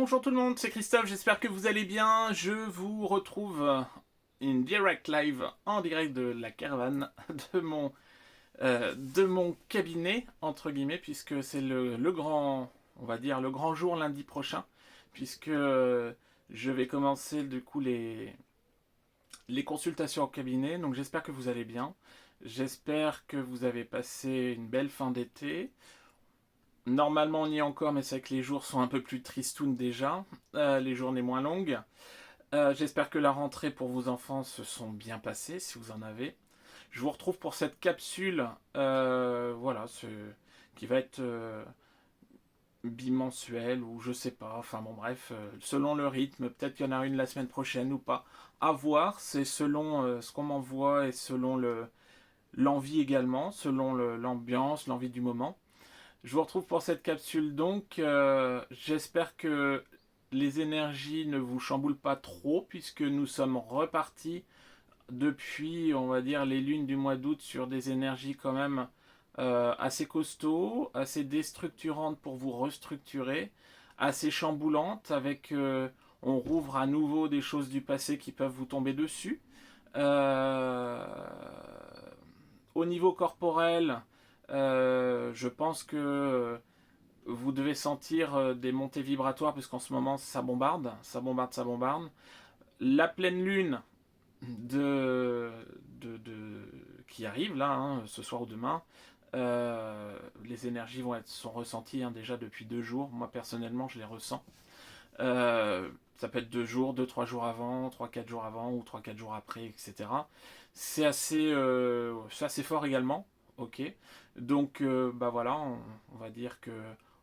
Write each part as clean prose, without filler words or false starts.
Bonjour tout le monde, c'est Christophe, j'espère que vous allez bien. Je vous retrouve in direct live, en direct de la caravane de mon cabinet, entre guillemets, puisque c'est le grand, on va dire, le grand jour lundi prochain, puisque je vais commencer du coup les consultations au cabinet. Donc j'espère que vous allez bien. J'espère que vous avez passé une belle fin d'été. Normalement, on y est encore, mais c'est vrai que les jours sont un peu plus tristounes déjà, les journées moins longues. J'espère que la rentrée pour vos enfants se sont bien passées, si vous en avez. Je vous retrouve pour cette capsule, voilà, qui va être bimensuelle ou je sais pas. Enfin bon, bref, selon le rythme, peut-être qu'il y en a une la semaine prochaine ou pas. À voir, c'est selon ce qu'on m'envoie et selon l'envie également, selon l'ambiance, l'envie du moment. Je vous retrouve pour cette capsule donc. J'espère que les énergies ne vous chamboulent pas trop puisque nous sommes repartis depuis, on va dire, les lunes du mois d'août sur des énergies quand même assez costauds, assez déstructurantes pour vous restructurer, assez chamboulantes avec on rouvre à nouveau des choses du passé qui peuvent vous tomber dessus. Euh, Au niveau corporel, je pense que vous devez sentir des montées vibratoires parce qu'en ce moment ça bombarde, ça bombarde, ça bombarde. La pleine lune de, qui arrive là, hein, ce soir ou demain, les énergies sont ressenties hein, déjà depuis 2 jours. Moi personnellement, je les ressens. Ça peut être 2 jours, 2, 3 jours avant, 3, 4 jours avant ou 3, 4 jours après, etc. C'est assez fort également. Ok. Donc, bah voilà, on va dire que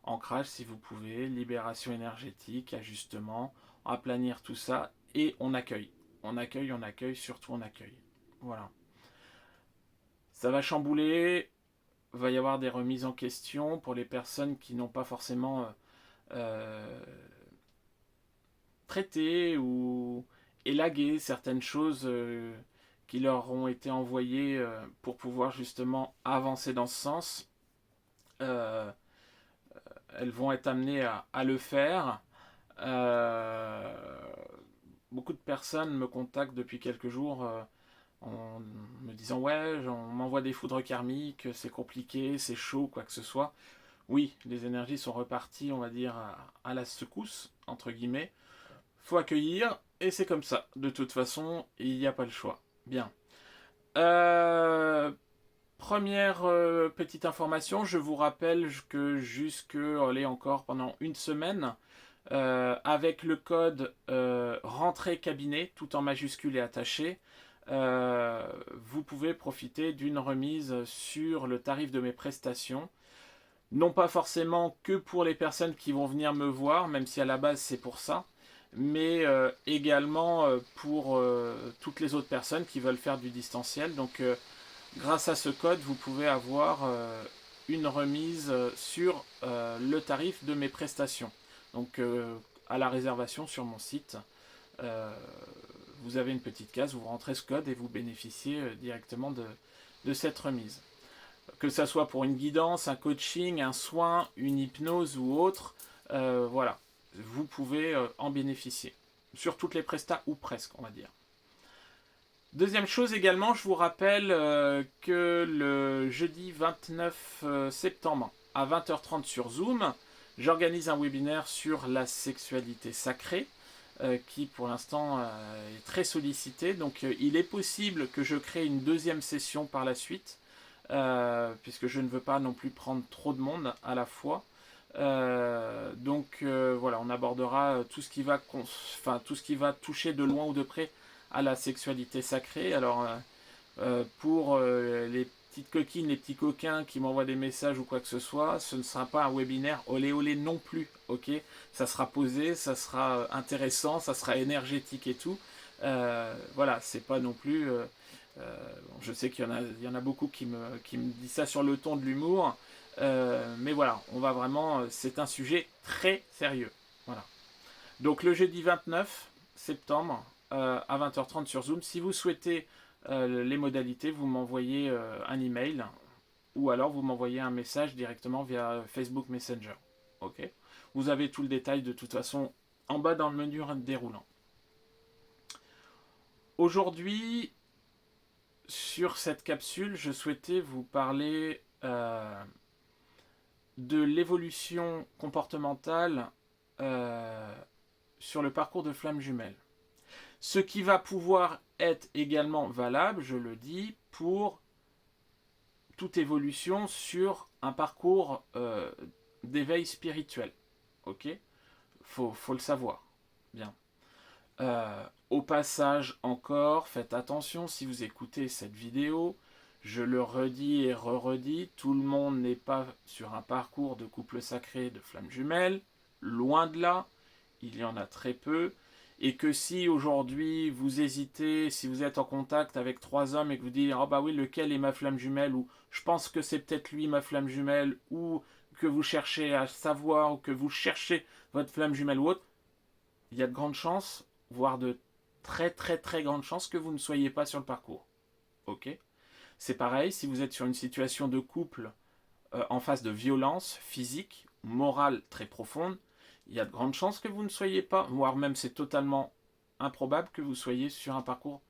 ancrage si vous pouvez, libération énergétique, ajustement, aplanir tout ça et on accueille. On accueille, surtout on accueille. Voilà. Ça va chambouler, va y avoir des remises en question pour les personnes qui n'ont pas forcément euh, traiter ou élaguer certaines choses qui leur ont été envoyées pour pouvoir justement avancer dans ce sens. Euh, Elles vont être amenées à le faire. Euh, Beaucoup de personnes me contactent depuis quelques jours en me disant ouais, on m'envoie des foudres karmiques, c'est compliqué, c'est chaud, quoi que ce soit. Oui, les énergies sont reparties, on va dire, à la secousse, entre guillemets. Faut accueillir, et c'est comme ça. De toute façon, il n'y a pas le choix. Bien. Euh, Première petite information, je vous rappelle que jusque, allez, encore pendant une semaine, avec le code rentrée cabinet, tout en majuscule et attaché, vous pouvez profiter d'une remise sur le tarif de mes prestations. Non pas forcément que pour les personnes qui vont venir me voir, même si à la base c'est pour ça, mais également pour toutes les autres personnes qui veulent faire du distanciel. Donc grâce à ce code, vous pouvez avoir une remise sur le tarif de mes prestations. Donc à la réservation sur mon site, euh, vous avez une petite case, vous rentrez ce code et vous bénéficiez directement de cette remise. Que ça soit pour une guidance, un coaching, un soin, une hypnose ou autre, voilà, vous pouvez en bénéficier. Sur toutes les prestats, ou presque, on va dire. Deuxième chose également, je vous rappelle que le jeudi 29 septembre à 20h30 sur Zoom, j'organise un webinaire sur la sexualité sacrée qui pour l'instant est très sollicité. Donc il est possible que je crée une deuxième session par la suite, puisque je ne veux pas non plus prendre trop de monde à la fois. Voilà, on abordera tout ce qui va, tout ce qui va toucher de loin ou de près à la sexualité sacrée. Alors pour les petites coquines, les petits coquins qui m'envoient des messages ou quoi que ce soit, ce ne sera pas un webinaire olé olé non plus, ok. Ça sera posé, ça sera intéressant, ça sera énergétique et tout. Voilà, c'est pas non plus. Je sais qu'il y en a beaucoup qui me disent ça sur le ton de l'humour, mais voilà, on va vraiment. C'est un sujet très sérieux. Voilà. Donc le jeudi 29 septembre à 20h30 sur Zoom. Si vous souhaitez les modalités, vous m'envoyez un email ou alors vous m'envoyez un message directement via Facebook Messenger. Ok. Vous avez tout le détail de toute façon en bas dans le menu déroulant. Aujourd'hui, sur cette capsule, je souhaitais vous parler de l'évolution comportementale sur le parcours de flamme jumelle. Ce qui va pouvoir être également valable, je le dis, pour toute évolution sur un parcours d'éveil spirituel. Ok ? Faut le savoir. Bien. Au passage encore, faites attention si vous écoutez cette vidéo. Je le redis et re-redis, tout le monde n'est pas sur un parcours de couple sacré de flammes jumelles. Loin de là, il y en a très peu. Et que si aujourd'hui vous hésitez, si vous êtes en contact avec 3 hommes et que vous dites « Oh bah oui, lequel est ma flamme jumelle ?» ou « Je pense que c'est peut-être lui ma flamme jumelle » ou que vous cherchez à savoir ou que vous cherchez votre flamme jumelle ou autre, il y a de grandes chances, voire de très très très grandes chances que vous ne soyez pas sur le parcours. Ok ? C'est pareil, si vous êtes sur une situation de couple en face de violence physique, morale très profonde, il y a de grandes chances que vous ne soyez pas, voire même c'est totalement improbable que vous soyez sur un parcours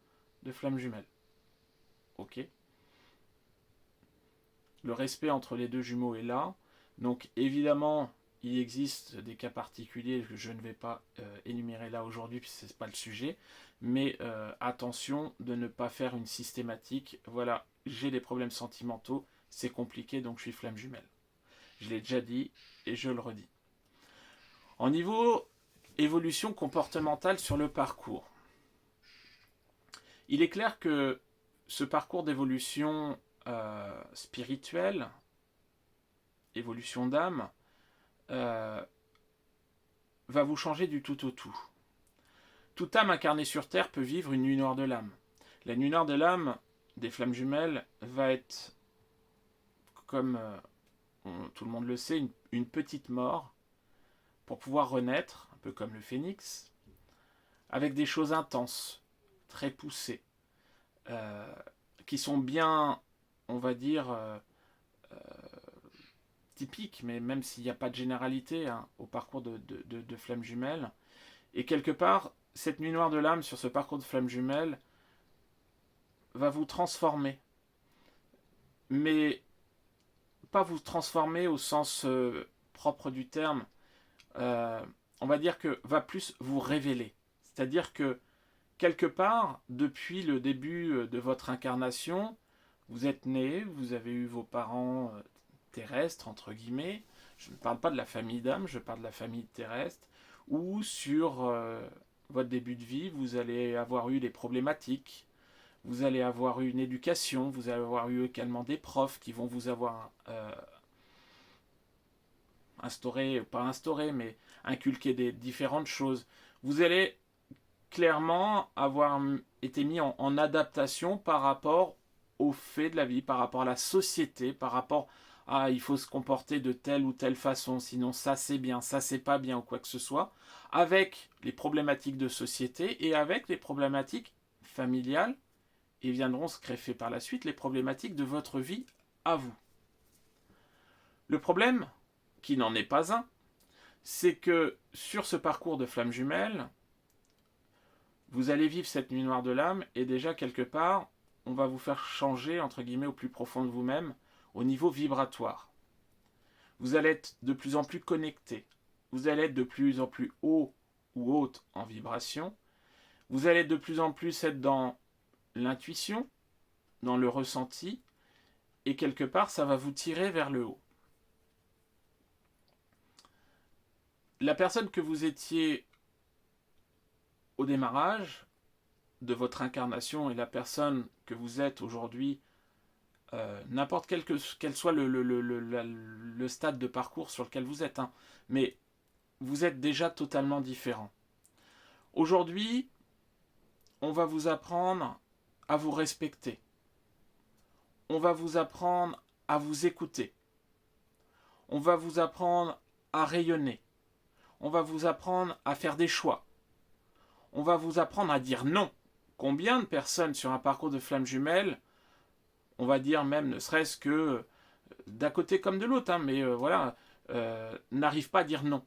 de flamme jumelle. Ok ? Le respect entre les deux jumeaux est là. Donc évidemment, il existe des cas particuliers que je ne vais pas énumérer là aujourd'hui puisque ce n'est pas le sujet. Mais attention de ne pas faire une systématique. Voilà, j'ai des problèmes sentimentaux, c'est compliqué donc je suis flamme jumelle. Je l'ai déjà dit et je le redis. En niveau évolution comportementale sur le parcours, il est clair que ce parcours d'évolution spirituelle, évolution d'âme, va vous changer du tout au tout. Toute âme incarnée sur Terre peut vivre une nuit noire de l'âme. La nuit noire de l'âme des flammes jumelles va être, comme tout le monde le sait, une petite mort pour pouvoir renaître, un peu comme le phénix, avec des choses intenses, très poussées, qui sont bien, on va dire, typiques, mais même s'il n'y a pas de généralité au parcours de flammes jumelles. Et quelque part, cette nuit noire de l'âme sur ce parcours de flammes jumelles va vous transformer. Mais pas vous transformer au sens propre du terme. On va dire que va plus vous révéler. C'est-à-dire que quelque part, depuis le début de votre incarnation, vous êtes né, vous avez eu vos parents terrestres, entre guillemets. Je ne parle pas de la famille d'âme, je parle de la famille terrestre. Ou sur votre début de vie, vous allez avoir eu des problématiques. Vous allez avoir eu une éducation, vous allez avoir eu également des profs qui vont vous avoir instauré, pas instauré, mais inculqué des différentes choses. Vous allez clairement avoir été mis en adaptation par rapport aux faits de la vie, par rapport à la société, par rapport à il faut se comporter de telle ou telle façon, sinon ça c'est bien, ça c'est pas bien ou quoi que ce soit, avec les problématiques de société et avec les problématiques familiales, et viendront se greffer par la suite les problématiques de votre vie à vous. Le problème, qui n'en est pas un, c'est que sur ce parcours de flamme jumelle, vous allez vivre cette nuit noire de l'âme et déjà quelque part, on va vous faire changer, entre guillemets, au plus profond de vous-même, au niveau vibratoire. Vous allez être de plus en plus connecté. Vous allez être de plus en plus haut ou haute en vibration. Vous allez de plus en plus être dans l'intuition, dans le ressenti, et quelque part, ça va vous tirer vers le haut. La personne que vous étiez au démarrage de votre incarnation et la personne que vous êtes aujourd'hui, n'importe quel soit le stade de parcours sur lequel vous êtes, mais vous êtes déjà totalement différent. Aujourd'hui, on va vous apprendre à vous respecter. On va vous apprendre à vous écouter. On va vous apprendre à rayonner. On va vous apprendre à faire des choix. On va vous apprendre à dire non. Combien de personnes sur un parcours de flammes jumelles, on va dire même ne serait-ce que d'un côté comme de l'autre, mais voilà, n'arrivent pas à dire non.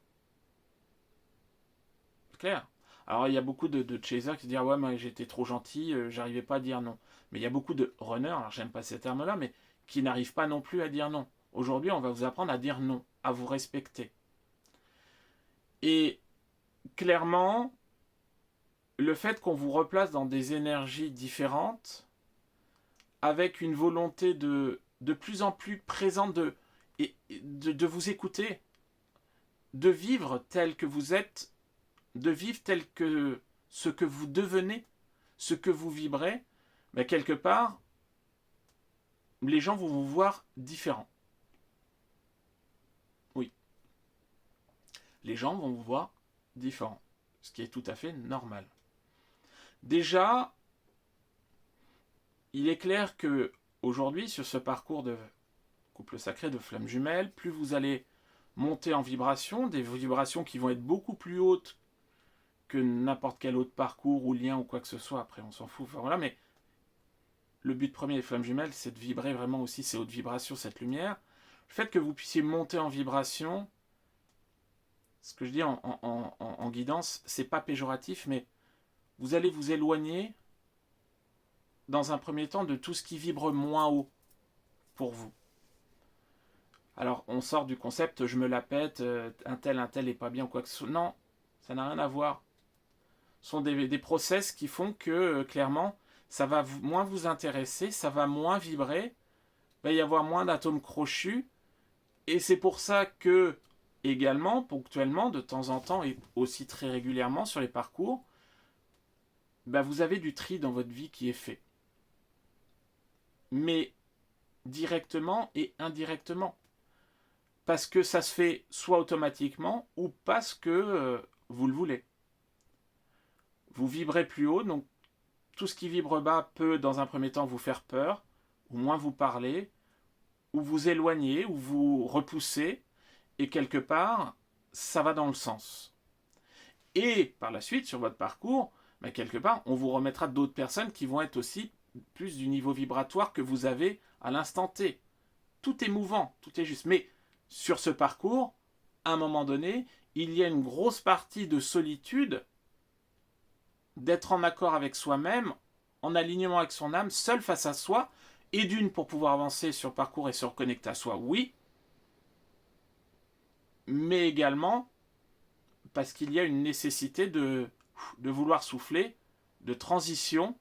clair. Alors, il y a beaucoup de chasers qui disent ah ouais, moi j'étais trop gentil, j'arrivais pas à dire non. Mais il y a beaucoup de runners, alors j'aime pas ces termes-là, mais qui n'arrivent pas non plus à dire non. Aujourd'hui, on va vous apprendre à dire non, à vous respecter. Et clairement, le fait qu'on vous replace dans des énergies différentes, avec une volonté de plus en plus présente de vous écouter, de vivre tel que vous êtes, de vivre tel que ce que vous devenez, ce que vous vibrez, mais quelque part, les gens vont vous voir différent. Oui. Les gens vont vous voir différent, ce qui est tout à fait normal. Déjà, il est clair que aujourd'hui, sur ce parcours de couple sacré de flammes jumelles, plus vous allez monter en vibration, des vibrations qui vont être beaucoup plus hautes que n'importe quel autre parcours ou lien ou quoi que ce soit. Après, on s'en fout. Enfin, voilà, mais le but premier des flammes jumelles, c'est de vibrer vraiment aussi ces hautes vibrations, cette lumière. Le fait que vous puissiez monter en vibration, ce que je dis en guidance, c'est pas péjoratif, mais vous allez vous éloigner dans un premier temps de tout ce qui vibre moins haut pour vous. Alors, on sort du concept je me la pète, un tel est pas bien ou quoi que ce soit. Non, ça n'a rien à voir. Ce sont des process qui font que, clairement, ça va moins vous intéresser, ça va moins vibrer, il va y avoir moins d'atomes crochus, et c'est pour ça que, également, ponctuellement, de temps en temps, et aussi très régulièrement sur les parcours, vous avez du tri dans votre vie qui est fait. Mais directement et indirectement. Parce que ça se fait soit automatiquement ou parce que vous le voulez. Vous vibrez plus haut, donc tout ce qui vibre bas peut dans un premier temps vous faire peur, ou moins vous parler, ou vous éloigner, ou vous repousser, et quelque part, ça va dans le sens. Et par la suite, sur votre parcours, quelque part, on vous remettra d'autres personnes qui vont être aussi plus du niveau vibratoire que vous avez à l'instant T. Tout est mouvant, tout est juste. Mais sur ce parcours, à un moment donné, il y a une grosse partie de solitude, d'être en accord avec soi-même, en alignement avec son âme, seul face à soi, et d'une pour pouvoir avancer sur le parcours et se reconnecter à soi, oui, mais également parce qu'il y a une nécessité de vouloir souffler, de transition,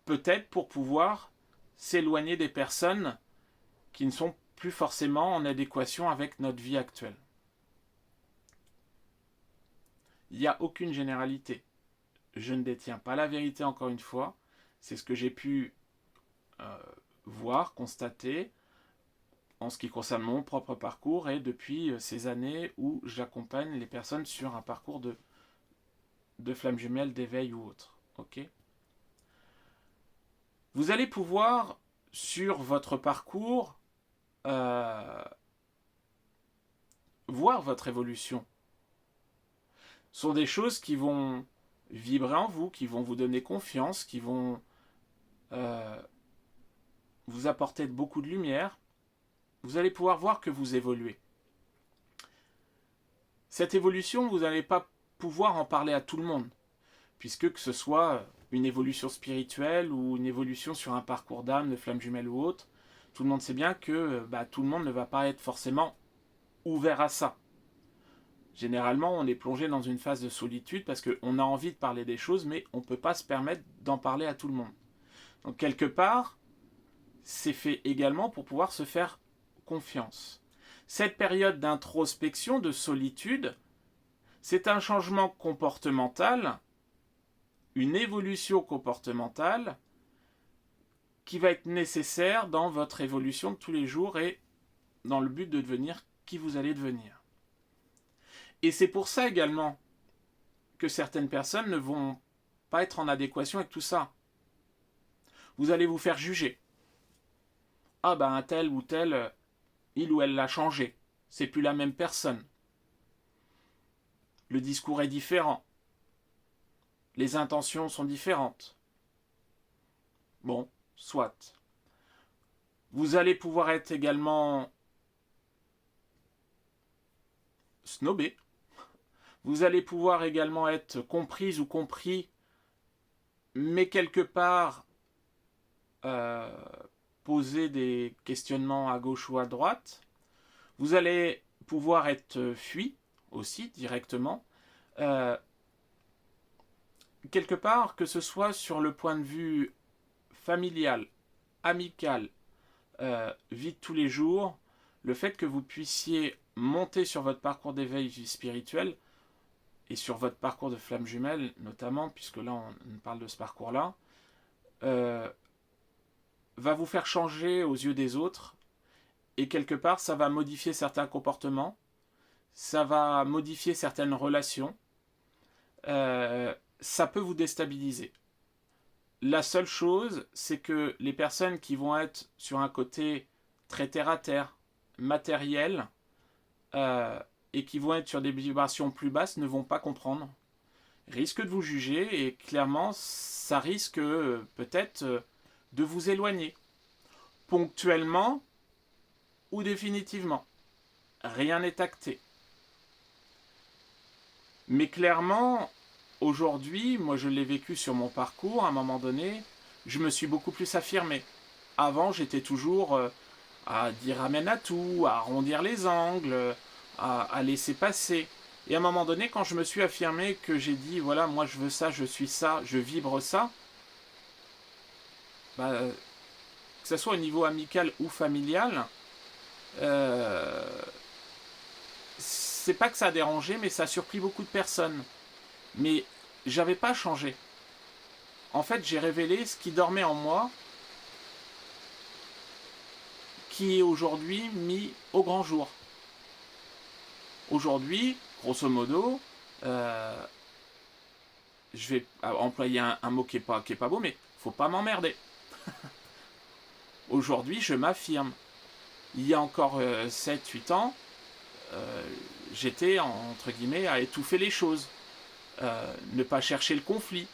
peut-être pour pouvoir s'éloigner des personnes qui ne sont plus forcément en adéquation avec notre vie actuelle. Il n'y a aucune généralité. Je ne détiens pas la vérité, encore une fois. C'est ce que j'ai pu voir, constater en ce qui concerne mon propre parcours et depuis ces années où j'accompagne les personnes sur un parcours de flammes jumelles, d'éveil ou autre. Ok ? Vous allez pouvoir, sur votre parcours, voir votre évolution. Ce sont des choses qui vont vibrer en vous, qui vont vous donner confiance, qui vont vous apporter beaucoup de lumière. Vous allez pouvoir voir que vous évoluez. Cette évolution, vous n'allez pas pouvoir en parler à tout le monde, puisque que ce soit une évolution spirituelle ou une évolution sur un parcours d'âme, de flamme jumelle ou autre, tout le monde sait bien que tout le monde ne va pas être forcément ouvert à ça. Généralement, on est plongé dans une phase de solitude parce qu'on a envie de parler des choses, mais on ne peut pas se permettre d'en parler à tout le monde. Donc quelque part, c'est fait également pour pouvoir se faire confiance. Cette période d'introspection, de solitude, c'est un changement comportemental, une évolution comportementale qui va être nécessaire dans votre évolution de tous les jours et dans le but de devenir qui vous allez devenir. Et c'est pour ça également que certaines personnes ne vont pas être en adéquation avec tout ça. Vous allez vous faire juger. Ah un tel ou tel, il ou elle l'a changé. C'est plus la même personne. Le discours est différent. Les intentions sont différentes. Bon, soit. Vous allez pouvoir être également snobé. Vous allez pouvoir également être comprise ou compris, mais quelque part euh, poser des questionnements à gauche ou à droite. Vous allez pouvoir être fui aussi directement. Euh, Quelque part, que ce soit sur le point de vue familial, amical, vie de tous les jours, le fait que vous puissiez monter sur votre parcours d'éveil spirituel et sur votre parcours de flamme jumelle notamment, puisque là on parle de ce parcours-là, euh, va vous faire changer aux yeux des autres et quelque part ça va modifier certains comportements, ça va modifier certaines relations, ça peut vous déstabiliser. La seule chose, c'est que les personnes qui vont être sur un côté très terre-à-terre, matériel, euh, et qui vont être sur des vibrations plus basses ne vont pas comprendre, risquent de vous juger et clairement, ça risque peut-être de vous éloigner, ponctuellement ou définitivement. Rien n'est acté. Mais clairement, aujourd'hui, moi je l'ai vécu sur mon parcours, à un moment donné, je me suis beaucoup plus affirmé. Avant, j'étais toujours à dire amen à tout, à arrondir les angles, à laisser passer. Et à un moment donné, quand je me suis affirmé, que j'ai dit, voilà, moi je veux ça, je suis ça, je vibre ça, bah, que ce soit au niveau amical ou familial, euh, c'est pas que ça a dérangé, mais ça a surpris beaucoup de personnes. Mais j'avais pas changé. En fait, j'ai révélé ce qui dormait en moi, qui est aujourd'hui mis au grand jour. Aujourd'hui, grosso modo, je vais employer un mot qui est pas beau, mais faut pas m'emmerder. Aujourd'hui, je m'affirme. Il y a encore 7-8 ans, euh, j'étais, entre guillemets, à étouffer les choses. Ne pas chercher le conflit.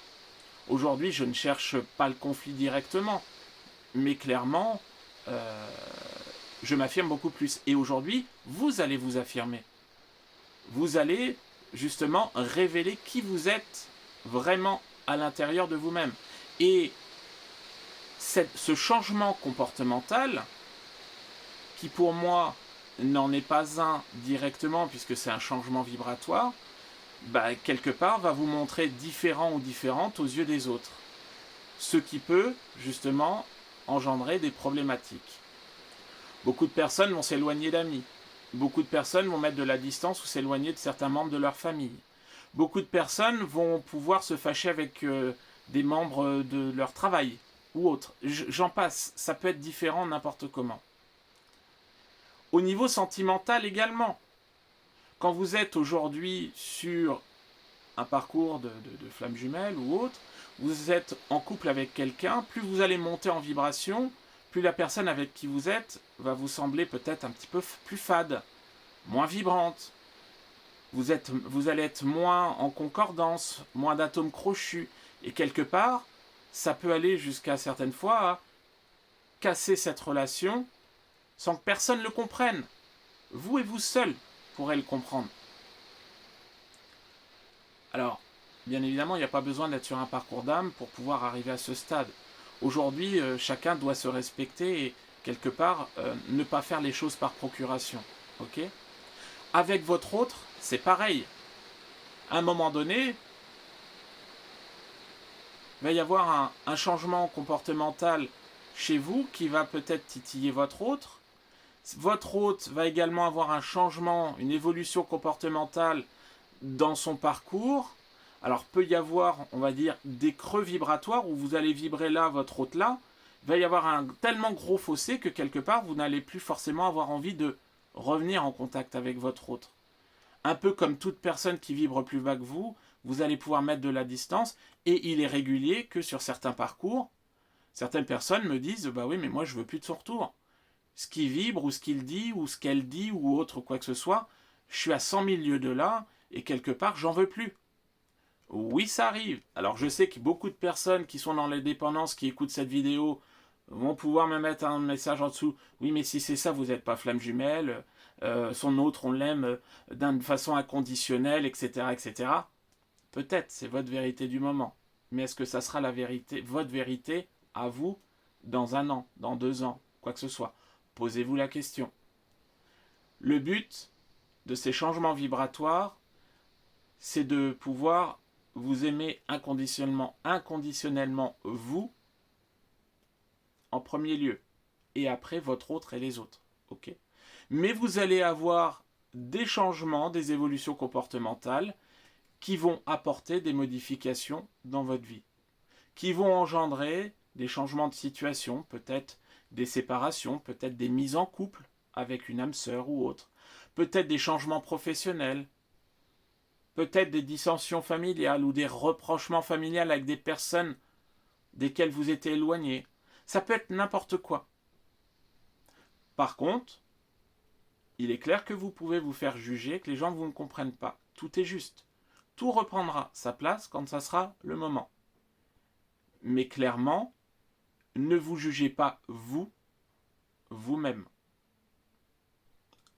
Aujourd'hui, je ne cherche pas le conflit directement, mais clairement, je m'affirme beaucoup plus. Et aujourd'hui, vous allez vous affirmer. Vous allez justement révéler qui vous êtes vraiment à l'intérieur de vous-même. Et ce changement comportemental, qui pour moi n'en est pas un directement, puisque c'est un changement vibratoire, bah, quelque part va vous montrer différent ou différente aux yeux des autres. Ce qui peut justement engendrer des problématiques. Beaucoup de personnes vont s'éloigner d'amis. Beaucoup de personnes vont mettre de la distance ou s'éloigner de certains membres de leur famille. Beaucoup de personnes vont pouvoir se fâcher avec des membres de leur travail ou autres. J'en passe, ça peut être différent n'importe comment. Au niveau sentimental également, quand vous êtes aujourd'hui sur un parcours de flamme jumelle ou autre, vous êtes en couple avec quelqu'un, plus vous allez monter en vibration, plus la personne avec qui vous êtes va vous sembler peut-être un petit peu plus fade, moins vibrante. Vous allez être moins en concordance, moins d'atomes crochus. Et quelque part, ça peut aller jusqu'à certaines fois à casser cette relation sans que personne le comprenne. Vous et vous seul pourrez le comprendre. Alors, bien évidemment, il n'y a pas besoin d'être sur un parcours d'âme pour pouvoir arriver à ce stade. Aujourd'hui, chacun doit se respecter et, quelque part, ne pas faire les choses par procuration. Ok ? Avec votre autre, c'est pareil. À un moment donné, il va y avoir un changement comportemental chez vous qui va peut-être titiller votre autre. Votre hôte va également avoir un changement, une évolution comportementale dans son parcours. Alors peut y avoir, on va dire, des creux vibratoires où vous allez vibrer là, votre hôte là. Il va y avoir un tellement gros fossé que quelque part vous n'allez plus forcément avoir envie de revenir en contact avec votre hôte. Un peu comme toute personne qui vibre plus bas que vous, vous allez pouvoir mettre de la distance et il est régulier que sur certains parcours, certaines personnes me disent bah oui mais moi je veux plus de son retour. Ce qui vibre ou ce qu'il dit ou ce qu'elle dit ou autre quoi que ce soit, je suis à 100 000 lieues de là et quelque part j'en veux plus. Oui, ça arrive. Alors je sais que beaucoup de personnes qui sont dans les dépendances qui écoutent cette vidéo vont pouvoir me mettre un message en dessous. Oui, mais si c'est ça, vous n'êtes pas flamme jumelle. Son autre, on l'aime d'une façon inconditionnelle, etc., etc. Peut-être, c'est votre vérité du moment. Mais est-ce que ça sera la vérité, votre vérité à vous dans 1 an, dans 2 ans, quoi que ce soit? Posez-vous la question. Le but de ces changements vibratoires, c'est de pouvoir vous aimer inconditionnellement vous, en premier lieu, et après votre autre et les autres. Ok. Mais vous allez avoir des changements, des évolutions comportementales qui vont apporter des modifications dans votre vie, qui vont engendrer des changements de situation, peut-être des séparations, peut-être des mises en couple avec une âme sœur ou autre, peut-être des changements professionnels, peut-être des dissensions familiales ou des reprochements familiales avec des personnes desquelles vous étiez éloigné. Ça peut être n'importe quoi. Par contre, il est clair que vous pouvez vous faire juger, que les gens vous ne comprennent pas. Tout est juste. Tout reprendra sa place quand ça sera le moment. Mais clairement, ne vous jugez pas vous-même.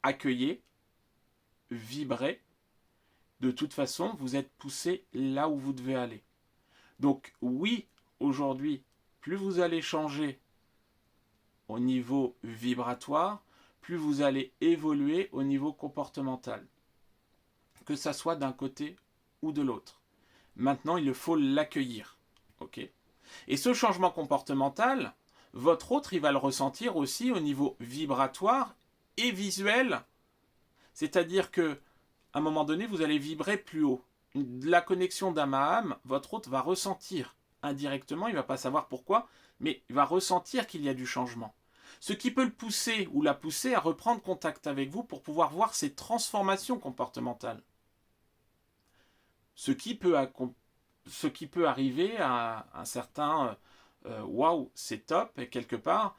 Accueillez, vibrez. De toute façon, vous êtes poussé là où vous devez aller. Donc oui, aujourd'hui, plus vous allez changer au niveau vibratoire, plus vous allez évoluer au niveau comportemental. Que ça soit d'un côté ou de l'autre. Maintenant, il faut l'accueillir. Ok. Et ce changement comportemental, votre autre, il va le ressentir aussi au niveau vibratoire et visuel. C'est-à-dire que, à un moment donné, vous allez vibrer plus haut. La connexion d'âme à âme, votre autre va ressentir indirectement, il ne va pas savoir pourquoi, mais il va ressentir qu'il y a du changement. Ce qui peut le pousser ou la pousser à reprendre contact avec vous pour pouvoir voir ces transformations comportementales. Ce qui peut arriver à un certain waouh, c'est top, et quelque part,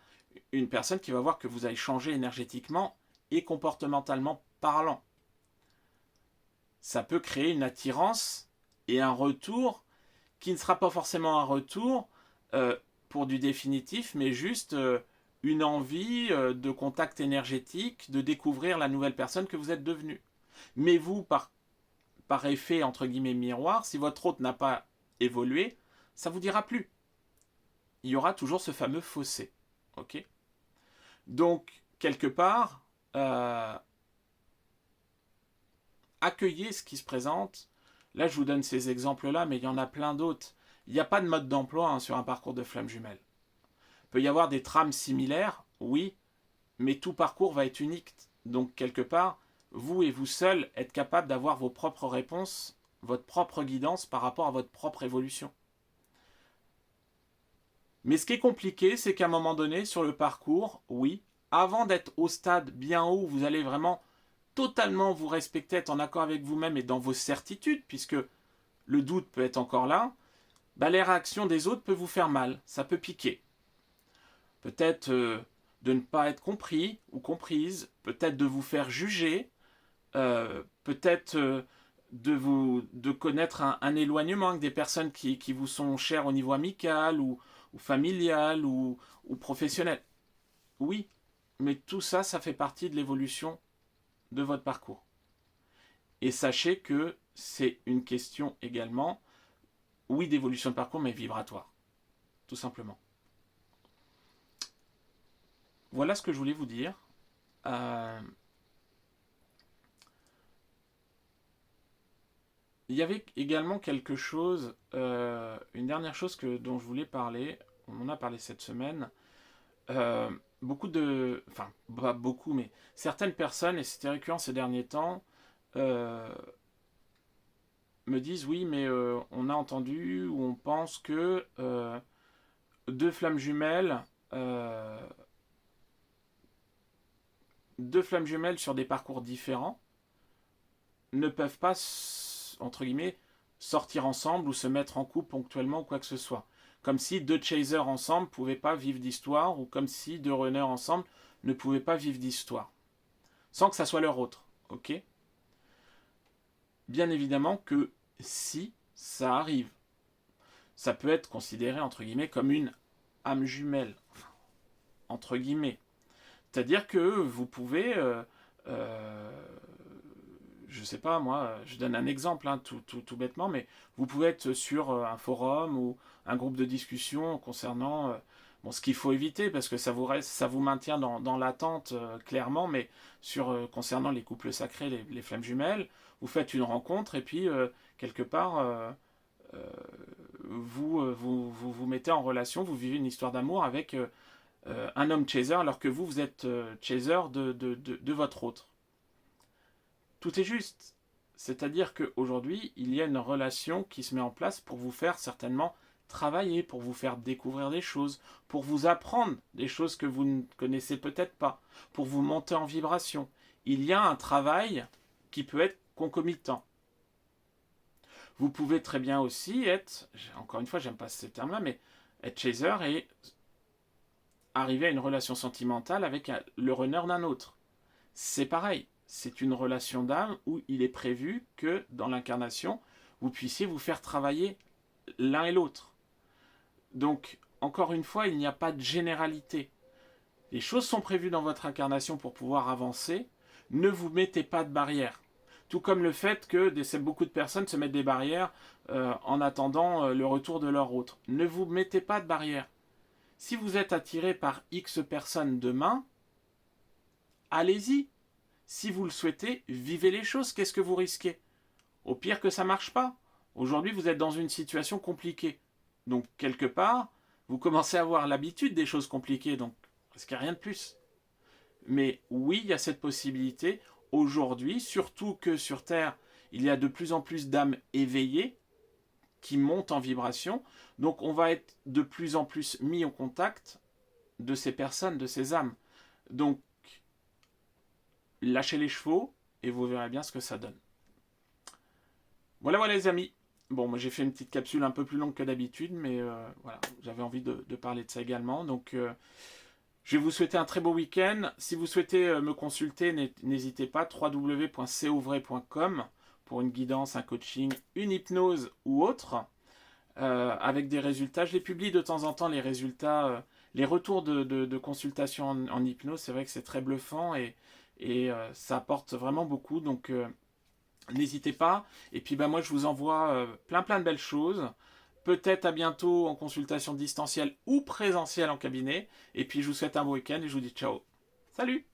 une personne qui va voir que vous avez changé énergétiquement et comportementalement parlant. Ça peut créer une attirance et un retour qui ne sera pas forcément un retour pour du définitif, mais juste une envie de contact énergétique, de découvrir la nouvelle personne que vous êtes devenue. Mais vous, par effet, entre guillemets, miroir, si votre hôte n'a pas évolué, ça ne vous dira plus. Il y aura toujours ce fameux fossé. Ok. Donc, quelque part, accueillez ce qui se présente. Là, je vous donne ces exemples-là, mais il y en a plein d'autres. Il n'y a pas de mode d'emploi sur un parcours de flamme jumelle. Il peut y avoir des trames similaires, oui, mais tout parcours va être unique. Donc, quelque part, vous et vous seul êtes capable d'avoir vos propres réponses, votre propre guidance par rapport à votre propre évolution. Mais ce qui est compliqué, c'est qu'à un moment donné, sur le parcours, oui, avant d'être au stade bien haut, où vous allez vraiment totalement vous respecter, être en accord avec vous-même et dans vos certitudes, puisque le doute peut être encore là, bah, les réactions des autres peuvent vous faire mal, ça peut piquer. Peut-être de ne pas être compris ou comprise, peut-être de vous faire juger, peut-être de connaître un éloignement avec des personnes qui vous sont chères au niveau amical ou familial ou professionnel. Oui, mais tout ça, ça fait partie de l'évolution de votre parcours. Et sachez que c'est une question également, oui, d'évolution de parcours, mais vibratoire. Tout simplement. Voilà ce que je voulais vous dire. Il y avait également quelque chose, une dernière chose dont je voulais parler. On en a parlé cette semaine. Enfin, pas beaucoup, mais certaines personnes, et c'était récurrent ces derniers temps, me disent oui, mais on a entendu ou on pense que deux flammes jumelles, euh, deux flammes jumelles sur des parcours différents ne peuvent pas, entre guillemets, sortir ensemble ou se mettre en couple ponctuellement ou quoi que ce soit. Comme si deux chasers ensemble ne pouvaient pas vivre d'histoire, ou comme si deux runners ensemble ne pouvaient pas vivre d'histoire. Sans que ça soit leur autre. Ok. Bien évidemment que si ça arrive, ça peut être considéré entre guillemets comme une âme jumelle. entre guillemets. C'est-à-dire que vous pouvez, je sais pas moi, je donne un exemple hein, tout bêtement, mais vous pouvez être sur un forum ou un groupe de discussion concernant bon, ce qu'il faut éviter parce que ça vous maintient dans l'attente clairement, mais concernant les couples sacrés, les flammes jumelles, vous faites une rencontre et puis quelque part euh, vous mettez en relation, vous vivez une histoire d'amour avec un homme chaser alors que vous êtes chaser de votre autre. Tout est juste. C'est-à-dire qu'aujourd'hui, il y a une relation qui se met en place pour vous faire certainement travailler, pour vous faire découvrir des choses, pour vous apprendre des choses que vous ne connaissez peut-être pas, pour vous monter en vibration. Il y a un travail qui peut être concomitant. Vous pouvez très bien aussi être, encore une fois, j'aime pas ce terme-là, mais être chaser et arriver à une relation sentimentale avec le runner d'un autre. C'est pareil, c'est une relation d'âme où il est prévu que dans l'incarnation, vous puissiez vous faire travailler l'un et l'autre. Donc, encore une fois, il n'y a pas de généralité. Les choses sont prévues dans votre incarnation pour pouvoir avancer. Ne vous mettez pas de barrières. Tout comme le fait que beaucoup de personnes se mettent des barrières en attendant le retour de leur autre. Ne vous mettez pas de barrières. Si vous êtes attiré par X personnes demain, allez-y. Si vous le souhaitez, vivez les choses. Qu'est-ce que vous risquez? Au pire que ça ne marche pas. Aujourd'hui, vous êtes dans une situation compliquée. Donc, quelque part, vous commencez à avoir l'habitude des choses compliquées. Donc, parce qu'il n'y a rien de plus. Mais oui, il y a cette possibilité. Aujourd'hui, surtout que sur Terre, il y a de plus en plus d'âmes éveillées qui montent en vibration. Donc, on va être de plus en plus mis en contact de ces personnes, de ces âmes. Donc, lâchez les chevaux et vous verrez bien ce que ça donne. Voilà les amis. Bon, moi j'ai fait une petite capsule un peu plus longue que d'habitude, mais voilà, j'avais envie de parler de ça également. Donc, je vais vous souhaiter un très beau week-end. Si vous souhaitez me consulter, n'hésitez pas, www.couvray.com pour une guidance, un coaching, une hypnose ou autre, avec des résultats. Je les publie de temps en temps, les résultats, les retours de consultation en hypnose. C'est vrai que c'est très bluffant et ça apporte vraiment beaucoup. Donc, n'hésitez pas. Et puis, moi, je vous envoie plein de belles choses. Peut-être à bientôt en consultation distancielle ou présentielle en cabinet. Et puis je vous souhaite un bon week-end et je vous dis ciao. Salut!